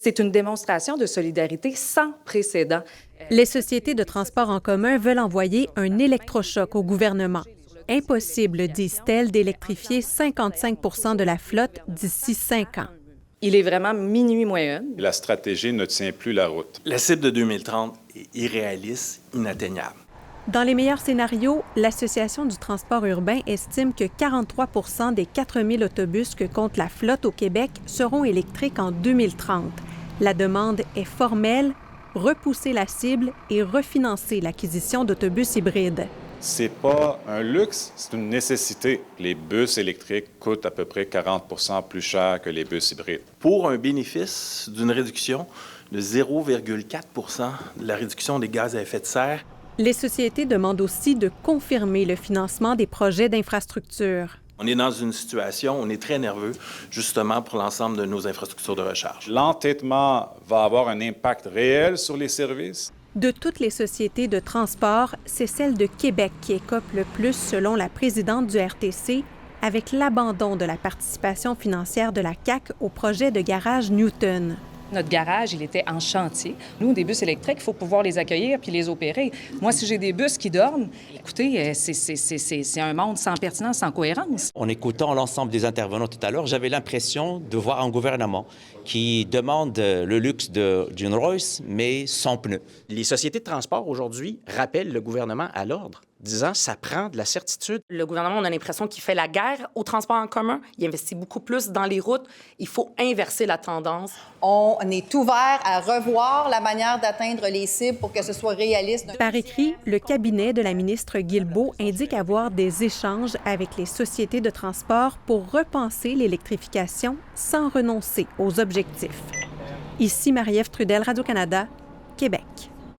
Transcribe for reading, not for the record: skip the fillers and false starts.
C'est une démonstration de solidarité sans précédent. Les sociétés de transport en commun veulent envoyer un électrochoc au gouvernement. Impossible, disent-elles, d'électrifier 55 de la flotte d'ici 5 ans. Il est vraiment minuit moins une. La stratégie ne tient plus la route. La cible de 2030 est irréaliste, inatteignable. Dans les meilleurs scénarios, l'Association du transport urbain estime que 43 des 4000 autobus que compte la flotte au Québec seront électriques en 2030. La demande est formelle, repousser la cible et refinancer l'acquisition d'autobus hybrides. C'est pas un luxe, c'est une nécessité. Les bus électriques coûtent à peu près 40 plus cher que les bus hybrides. Pour un bénéfice d'une réduction de 0,4 de la réduction des gaz à effet de serre. Les sociétés demandent aussi de confirmer le financement des projets d'infrastructure. On est dans une situation, on est très nerveux, justement, pour l'ensemble de nos infrastructures de recharge. L'entêtement va avoir un impact réel sur les services. De toutes les sociétés de transport, c'est celle de Québec qui écope le plus selon la présidente du RTC, avec l'abandon de la participation financière de la CAQ au projet de garage Newton. Notre garage, il était en chantier. Nous, des bus électriques, il faut pouvoir les accueillir puis les opérer. Moi, si j'ai des bus qui dorment, écoutez, c'est un monde sans pertinence, sans cohérence. En écoutant l'ensemble des intervenants tout à l'heure, j'avais l'impression de voir un gouvernement qui demande le luxe d'une Royce, mais sans pneus. Les sociétés de transport, aujourd'hui, rappellent le gouvernement à l'ordre, disant ça prend de la certitude. Le gouvernement, on a l'impression qu'il fait la guerre au transport en commun. Il investit beaucoup plus dans les routes. Il faut inverser la tendance. On est ouvert à revoir la manière d'atteindre les cibles pour que ce soit réaliste. Par écrit, le cabinet de la ministre Guilbeault indique avoir des échanges avec les sociétés de transport pour repenser l'électrification sans renoncer aux objectifs. Ici Marie-Ève Trudel, Radio-Canada, Québec.